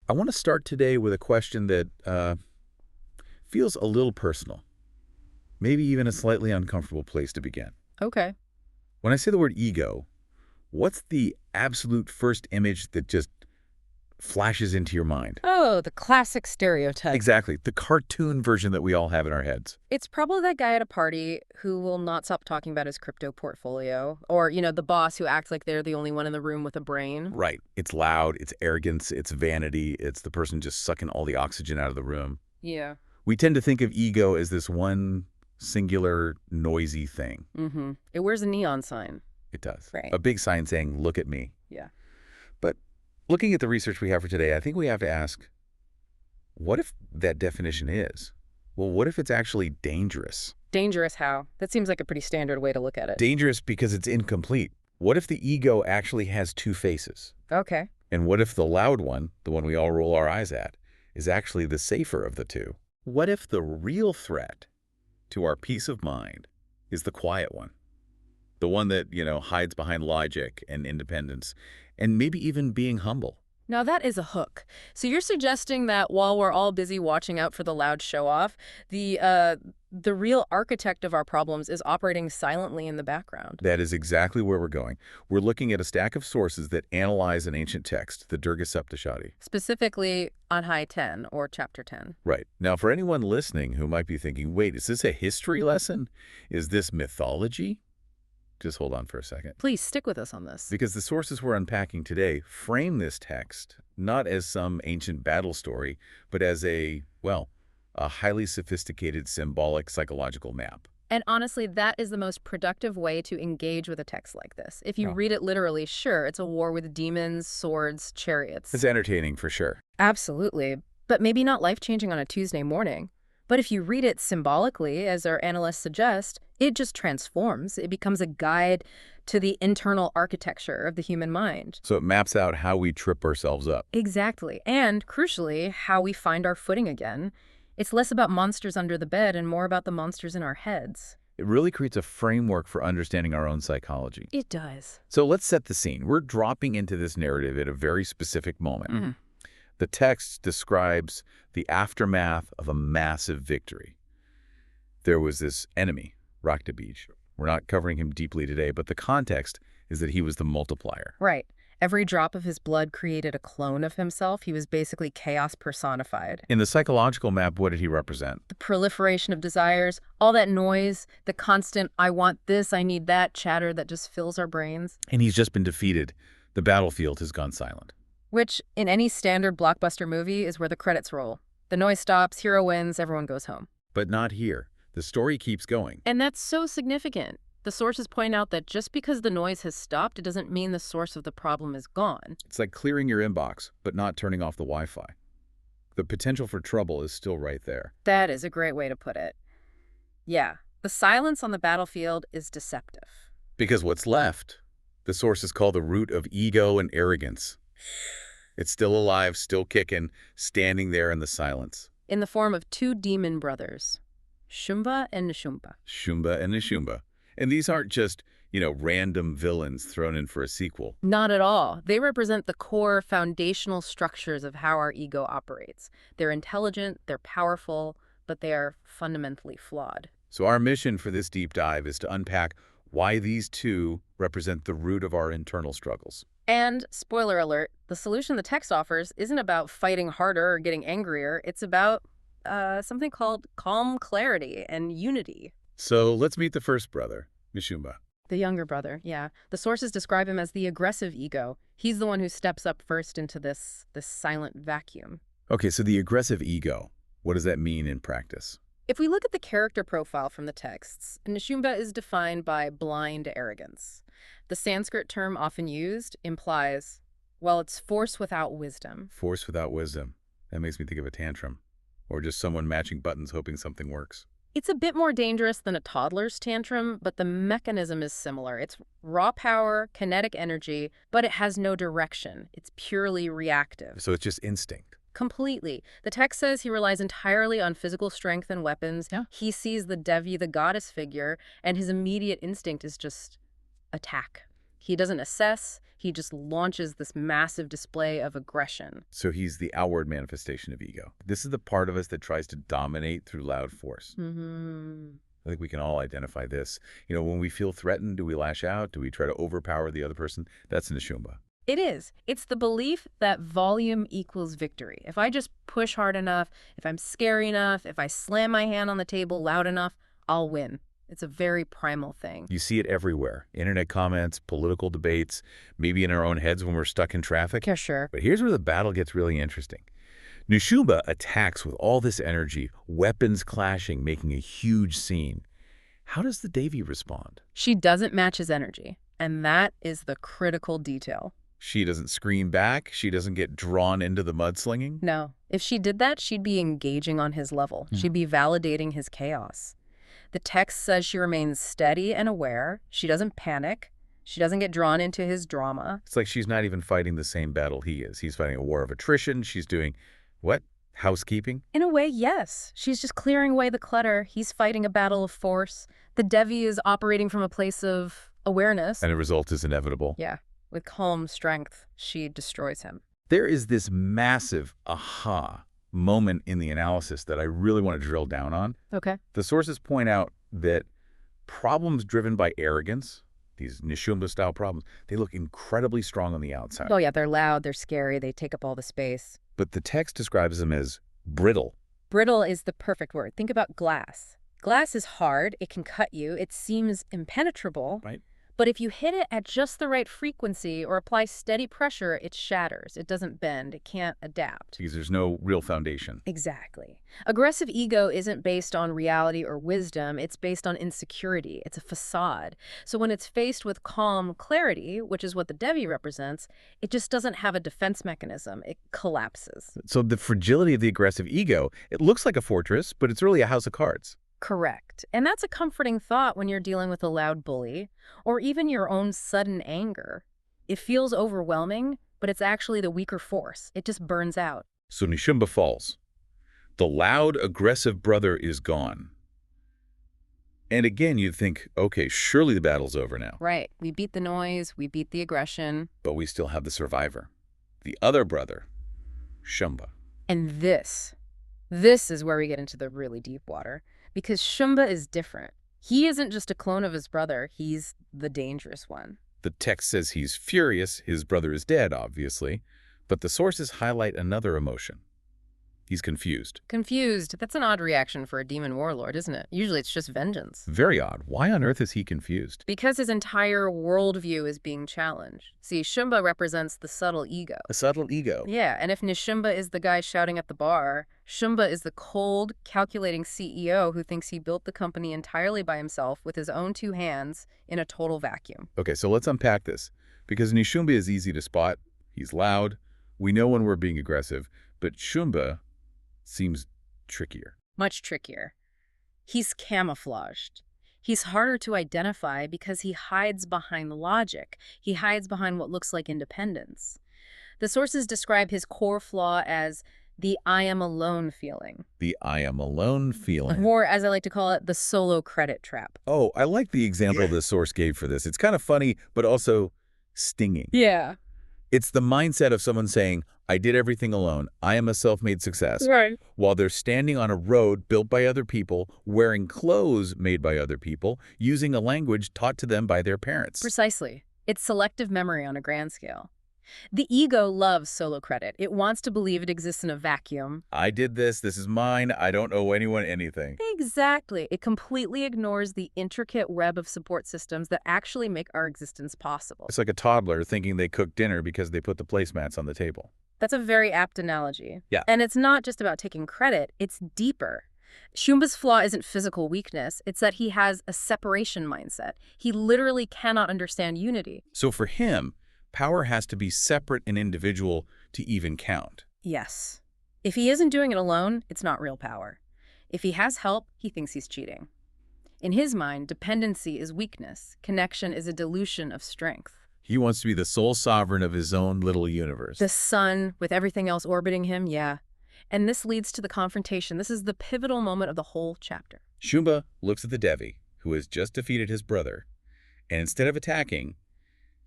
I want to start today with a question that feels a little personal, maybe even a slightly uncomfortable place to begin. Okay. When I say the word ego, what's the absolute first image that just flashes into your mind? Oh, the classic stereotype. Exactly, the cartoon version that we all have in our heads. It's probably that guy at a party who will not stop talking about his crypto portfolio. Or, the boss who acts like they're the only one in the room with a brain. Right. It's loud, it's arrogance, it's vanity, it's the person just sucking all the oxygen out of the room. Yeah. We tend to think of ego as this one singular, noisy thing. Mm-hmm. It wears a neon sign. It does. Right. A big sign saying, "Look at me." Yeah. But looking at the research we have for today, I think we have to ask, what if that definition is? Well, what if it's actually dangerous? Dangerous how? That seems like a pretty standard way to look at it. Dangerous because it's incomplete. What if the ego actually has two faces? Okay. And what if the loud one, the one we all roll our eyes at, is actually the safer of the two? What if the real threat to our peace of mind is the quiet one? The one that, hides behind logic and independence, and maybe even being humble. Now that is a hook. So you're suggesting that while we're all busy watching out for the loud show-off, the real architect of our problems is operating silently in the background. That is exactly where we're going. We're looking at a stack of sources that analyze an ancient text, the Durga Saptsati. Specifically Adhyay 10, or Chapter 10. Right. Now, for anyone listening who might be thinking, wait, is this a history lesson? Is this mythology? Just hold on for a second. Please stick with us on this. Because the sources we're unpacking today frame this text not as some ancient battle story, but as a highly sophisticated symbolic psychological map. And honestly, that is the most productive way to engage with a text like this. If you Oh. read it literally, sure, it's a war with demons, swords, chariots. It's entertaining for sure. Absolutely. But maybe not life-changing on a Tuesday morning. But if you read it symbolically, as our analysts suggest, it just transforms. It becomes a guide to the internal architecture of the human mind. So it maps out how we trip ourselves up. Exactly. And, crucially, how we find our footing again. It's less about monsters under the bed and more about the monsters in our heads. It really creates a framework for understanding our own psychology. It does. So let's set the scene. We're dropping into this narrative at a very specific moment. The text describes the aftermath of a massive victory. There was this enemy, Raktabij. We're not covering him deeply today, but the context is that he was the multiplier. Right. Every drop of his blood created a clone of himself. He was basically chaos personified. In the psychological map, what did he represent? The proliferation of desires, all that noise, the constant "I want this, I need that" chatter that just fills our brains. And he's just been defeated. The battlefield has gone silent. Which, in any standard blockbuster movie, is where the credits roll. The noise stops, hero wins, everyone goes home. But not here. The story keeps going. And that's so significant. The sources point out that just because the noise has stopped, it doesn't mean the source of the problem is gone. It's like clearing your inbox, but not turning off the Wi-Fi. The potential for trouble is still right there. That is a great way to put it. Yeah, the silence on the battlefield is deceptive. Because what's left, the sources call the root of ego and arrogance. It's still alive, still kicking, standing there in the silence. In the form of two demon brothers, Shumba and Nishumba. Shumba and Nishumba. And these aren't just, random villains thrown in for a sequel. Not at all. They represent the core foundational structures of how our ego operates. They're intelligent, they're powerful, but they are fundamentally flawed. So our mission for this deep dive is to unpack why these two represent the root of our internal struggles. And, spoiler alert, the solution the text offers isn't about fighting harder or getting angrier. It's about something called calm clarity and unity. So let's meet the first brother, Nishumba. The younger brother, yeah. The sources describe him as the aggressive ego. He's the one who steps up first into this silent vacuum. Okay, so the aggressive ego, what does that mean in practice? If we look at the character profile from the texts, Nishumba is defined by blind arrogance. The Sanskrit term often used implies, it's force without wisdom. Force without wisdom. That makes me think of a tantrum. Or just someone matching buttons hoping something works. It's a bit more dangerous than a toddler's tantrum, but the mechanism is similar. It's raw power, kinetic energy, but it has no direction. It's purely reactive. So it's just instinct. Completely. The text says he relies entirely on physical strength and weapons. Yeah. He sees the Devi, the goddess figure, and his immediate instinct is just attack. He doesn't assess. He just launches this massive display of aggression. So he's the outward manifestation of ego. This is the part of us that tries to dominate through loud force. I think we can all identify this. When we feel threatened, do we lash out? Do we try to overpower the other person? That's Nishumba. It is. It's the belief that volume equals victory. If I just push hard enough, if I'm scary enough, if I slam my hand on the table loud enough, I'll win. It's a very primal thing. You see it everywhere. Internet comments, political debates, maybe in our own heads when we're stuck in traffic. Yeah, sure. But here's where the battle gets really interesting. Nishumba attacks with all this energy, weapons clashing, making a huge scene. How does the Devi respond? She doesn't match his energy, and that is the critical detail. She doesn't scream back. She doesn't get drawn into the mudslinging. No. If she did that, she'd be engaging on his level. She'd be validating his chaos. The text says she remains steady and aware. She doesn't panic. She doesn't get drawn into his drama. It's like she's not even fighting the same battle he is. He's fighting a war of attrition. She's doing, what? Housekeeping? In a way, yes. She's just clearing away the clutter. He's fighting a battle of force. The Devi is operating from a place of awareness. And the result is inevitable. Yeah. With calm strength, she destroys him. There is this massive aha moment in the analysis that I really want to drill down on. Okay. The sources point out that problems driven by arrogance, these Nishumba-style problems, they look incredibly strong on the outside. Oh, yeah, they're loud, they're scary, they take up all the space. But the text describes them as brittle. Brittle is the perfect word. Think about glass. Glass is hard, it can cut you, it seems impenetrable. Right. But if you hit it at just the right frequency or apply steady pressure, it shatters. It doesn't bend. It can't adapt. Because there's no real foundation. Exactly. Aggressive ego isn't based on reality or wisdom. It's based on insecurity. It's a facade. So when it's faced with calm clarity, which is what the Devi represents, it just doesn't have a defense mechanism. It collapses. So the fragility of the aggressive ego, it looks like a fortress, but it's really a house of cards. Correct. And that's a comforting thought when you're dealing with a loud bully, or even your own sudden anger. It feels overwhelming, but it's actually the weaker force. It just burns out. So Nishumba falls. The loud, aggressive brother is gone. And again, you'd think, okay, surely the battle's over now. Right. We beat the noise, we beat the aggression. But we still have the survivor. The other brother, Shumba. And this is where we get into the really deep water. Because Shumba is different. He isn't just a clone of his brother, he's the dangerous one. The text says he's furious, his brother is dead, obviously, but the sources highlight another emotion. He's confused. Confused. That's an odd reaction for a demon warlord, isn't it? Usually it's just vengeance. Very odd. Why on earth is he confused? Because his entire worldview is being challenged. See, Shumba represents the subtle ego. A subtle ego. Yeah, and if Nishumba is the guy shouting at the bar, Shumba is the cold, calculating CEO who thinks he built the company entirely by himself with his own two hands in a total vacuum. Okay, so let's unpack this. Because Nishumba is easy to spot. He's loud. We know when we're being aggressive. But Shumba seems trickier. Much trickier. He's camouflaged. He's harder to identify because he hides behind logic. He hides behind what looks like independence. The sources describe his core flaw as the I am alone feeling. The I am alone feeling. Or, as I like to call it, the solo credit trap. Oh, I like the example the source gave for this. It's kind of funny, but also stinging. Yeah. It's the mindset of someone saying, I did everything alone. I am a self-made success. Right. While they're standing on a road built by other people, wearing clothes made by other people, using a language taught to them by their parents. Precisely. It's selective memory on a grand scale. The ego loves solo credit. It wants to believe it exists in a vacuum. I did this. This is mine. I don't owe anyone anything. Exactly. It completely ignores the intricate web of support systems that actually make our existence possible. It's like a toddler thinking they cooked dinner because they put the placemats on the table. That's a very apt analogy. Yeah. And it's not just about taking credit, it's deeper. Shumba's flaw isn't physical weakness, it's that he has a separation mindset. He literally cannot understand unity. So for him, power has to be separate and individual to even count. Yes. If he isn't doing it alone, it's not real power. If he has help, he thinks he's cheating. In his mind, dependency is weakness. Connection is a dilution of strength. He wants to be the sole sovereign of his own little universe. The sun, with everything else orbiting him, yeah. And this leads to the confrontation. This is the pivotal moment of the whole chapter. Shumba looks at the Devi, who has just defeated his brother, and instead of attacking,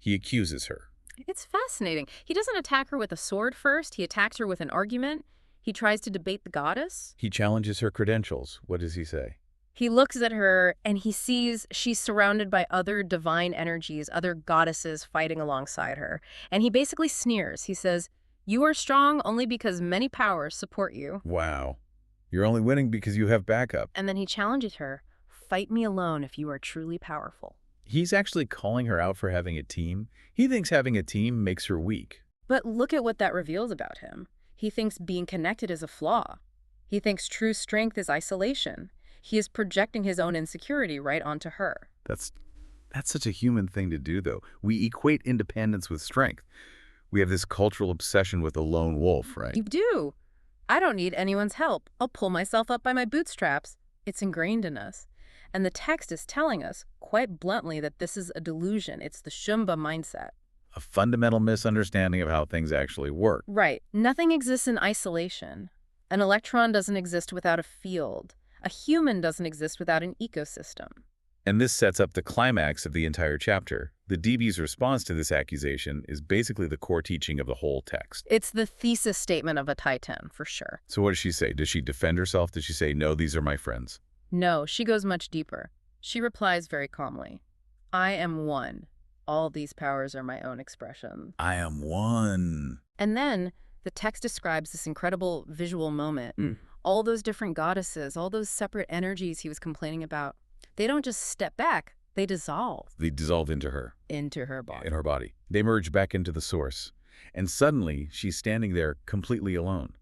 he accuses her. It's fascinating. He doesn't attack her with a sword first. He attacks her with an argument. He tries to debate the goddess. He challenges her credentials. What does he say? He looks at her and he sees she's surrounded by other divine energies, other goddesses fighting alongside her. And he basically sneers. He says, "You are strong only because many powers support you." Wow. You're only winning because you have backup. And then he challenges her, "Fight me alone if you are truly powerful." He's actually calling her out for having a team. He thinks having a team makes her weak. But look at what that reveals about him. He thinks being connected is a flaw. He thinks true strength is isolation. He is projecting his own insecurity right onto her. That's such a human thing to do, though. We equate independence with strength. We have this cultural obsession with the lone wolf, right? You do. I don't need anyone's help. I'll pull myself up by my bootstraps. It's ingrained in us. And the text is telling us, quite bluntly, that this is a delusion. It's the Shumba mindset. A fundamental misunderstanding of how things actually work. Right. Nothing exists in isolation. An electron doesn't exist without a field. A human doesn't exist without an ecosystem. And this sets up the climax of the entire chapter. The DB's response to this accusation is basically the core teaching of the whole text. It's the thesis statement of a Titan, for sure. So what does she say? Does she defend herself? Does she say, no, these are my friends? No, she goes much deeper. She replies very calmly, "I am one. All these powers are my own expression." I am one. And then the text describes this incredible visual moment. All those different goddesses, all those separate energies he was complaining about, they don't just step back, they dissolve. They dissolve into her. Into her body. In her body. They merge back into the source. And suddenly, she's standing there completely alone.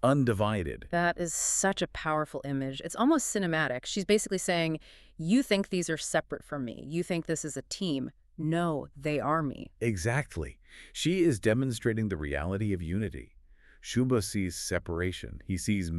Undivided. That is such a powerful image. It's almost cinematic. She's basically saying, you think these are separate from me. You think this is a team. No, they are me. Exactly. She is demonstrating the reality of unity. Shumba sees separation. He sees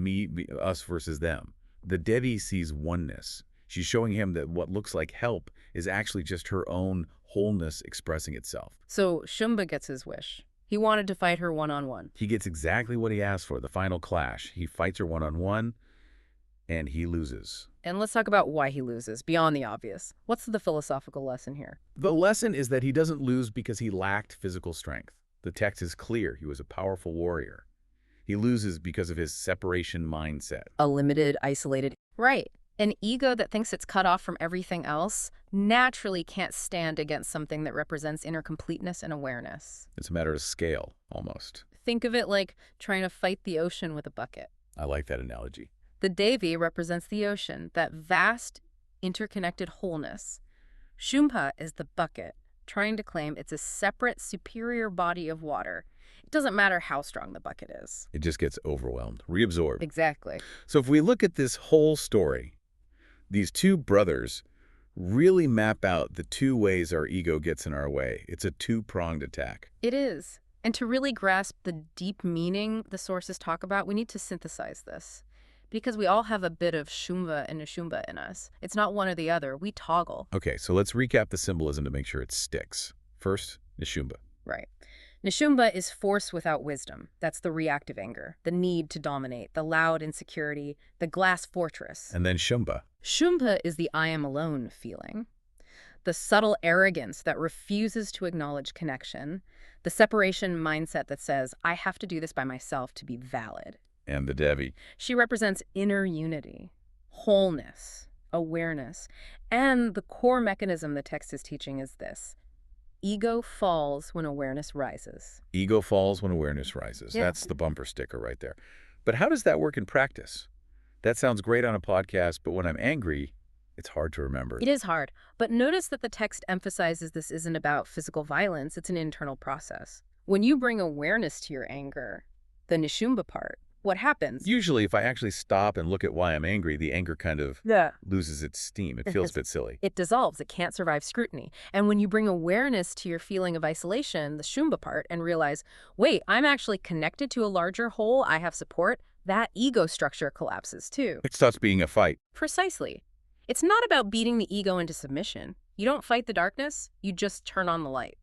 us versus them. The Devi sees oneness. She's showing him that what looks like help is actually just her own wholeness expressing itself. So Shumba gets his wish. He wanted to fight her one-on-one. He gets exactly what he asked for, the final clash. He fights her one-on-one, and he loses. And let's talk about why he loses, beyond the obvious. What's the philosophical lesson here? The lesson is that he doesn't lose because he lacked physical strength. The text is clear. He was a powerful warrior. He loses because of his separation mindset. A limited, isolated... Right. An ego that thinks it's cut off from everything else naturally can't stand against something that represents inner completeness and awareness. It's a matter of scale, almost. Think of it like trying to fight the ocean with a bucket. I like that analogy. The Devi represents the ocean, that vast, interconnected wholeness. Shumba is the bucket, trying to claim it's a separate, superior body of water. It doesn't matter how strong the bucket is. It just gets overwhelmed, reabsorbed. Exactly. So if we look at this whole story, these two brothers really map out the two ways our ego gets in our way. It's a two-pronged attack. It is. And to really grasp the deep meaning the sources talk about, we need to synthesize this. Because we all have a bit of Shumba and Nishumba in us. It's not one or the other. We toggle. Okay, so let's recap the symbolism to make sure it sticks. First, Nishumba. Right. Nishumba is force without wisdom. That's the reactive anger, the need to dominate, the loud insecurity, the glass fortress. And then Shumba. Shumba is the I am alone feeling. The subtle arrogance that refuses to acknowledge connection. The separation mindset that says, I have to do this by myself to be valid. And the Devi. She represents inner unity, wholeness, awareness. And the core mechanism the text is teaching is this. Ego falls when awareness rises. Ego falls when awareness rises. Yeah. That's the bumper sticker right there. But how does that work in practice? That sounds great on a podcast, but when I'm angry, it's hard to remember. It is hard. But notice that the text emphasizes this isn't about physical violence. It's an internal process. When you bring awareness to your anger, the Nishumba part, what happens? Usually, if I actually stop and look at why I'm angry, the anger kind of loses its steam. It feels a bit silly. It dissolves. It can't survive scrutiny. And when you bring awareness to your feeling of isolation, the Shumba part, and realize, wait, I'm actually connected to a larger whole, I have support, that ego structure collapses too. It stops being a fight. Precisely. It's not about beating the ego into submission. You don't fight the darkness, you just turn on the light.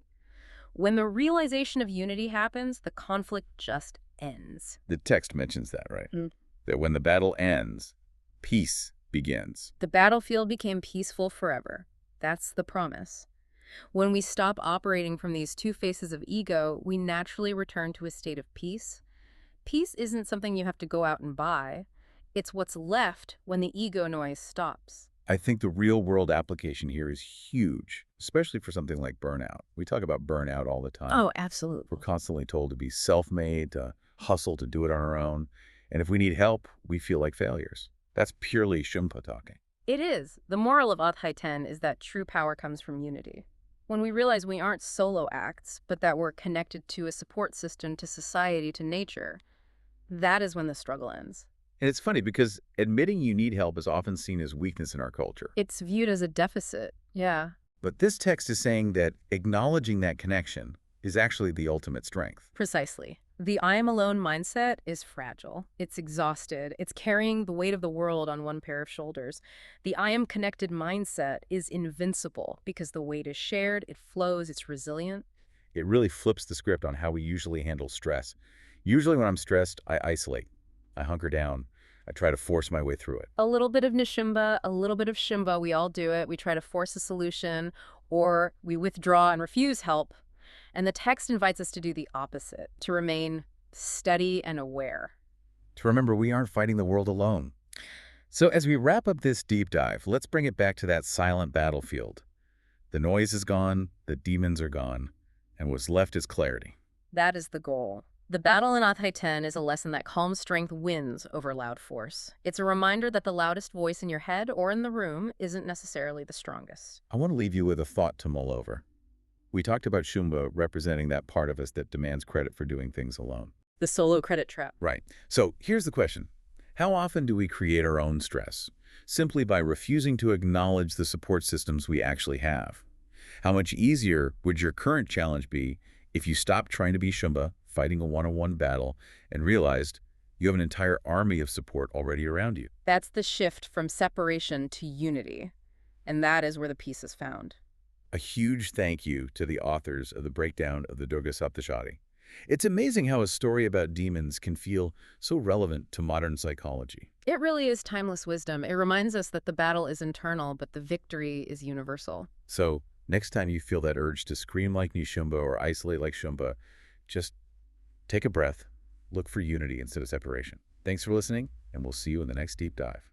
When the realization of unity happens, the conflict just ends. The text mentions that, right? That when the battle ends, peace begins. The battlefield became peaceful forever. That's the promise. When we stop operating from these two faces of ego, we naturally return to a state of peace. Peace isn't something you have to go out and buy. It's what's left when the ego noise stops. I think the real-world application here is huge, especially for something like burnout. We talk about burnout all the time. Oh, absolutely. We're constantly told to be self-made, to hustle, to do it on our own. And if we need help, we feel like failures. That's purely Shumpa talking. It is. The moral of Adhyay 10 is that true power comes from unity. When we realize we aren't solo acts, but that we're connected to a support system, to society, to nature, that is when the struggle ends. And it's funny because admitting you need help is often seen as weakness in our culture. It's viewed as a deficit. Yeah. But this text is saying that acknowledging that connection is actually the ultimate strength. Precisely. The I am alone mindset is fragile. It's exhausted. It's carrying the weight of the world on one pair of shoulders. The I am connected mindset is invincible because the weight is shared, it flows, it's resilient. It really flips the script on how we usually handle stress. Usually when I'm stressed, I isolate. I hunker down. I try to force my way through it. A little bit of Nishimba, a little bit of Shimba, we all do it. We try to force a solution, or we withdraw and refuse help. And the text invites us to do the opposite, to remain steady and aware. To remember we aren't fighting the world alone. So as we wrap up this deep dive, let's bring it back to that silent battlefield. The noise is gone, the demons are gone, and what's left is clarity. That is the goal. The battle in Adhyay 10 is a lesson that calm strength wins over loud force. It's a reminder that the loudest voice in your head or in the room isn't necessarily the strongest. I want to leave you with a thought to mull over. We talked about Shumba representing that part of us that demands credit for doing things alone. The solo credit trap. Right. So here's the question. How often do we create our own stress? Simply by refusing to acknowledge the support systems we actually have. How much easier would your current challenge be if you stopped trying to be Shumba, fighting a one-on-one battle, and realized you have an entire army of support already around you? That's the shift from separation to unity. And that is where the peace is found. A huge thank you to the authors of the breakdown of the Durga Saptsati. It's amazing how a story about demons can feel so relevant to modern psychology. It really is timeless wisdom. It reminds us that the battle is internal, but the victory is universal. So next time you feel that urge to scream like Nishumba or isolate like Shumba, just take a breath, look for unity instead of separation. Thanks for listening, and we'll see you in the next deep dive.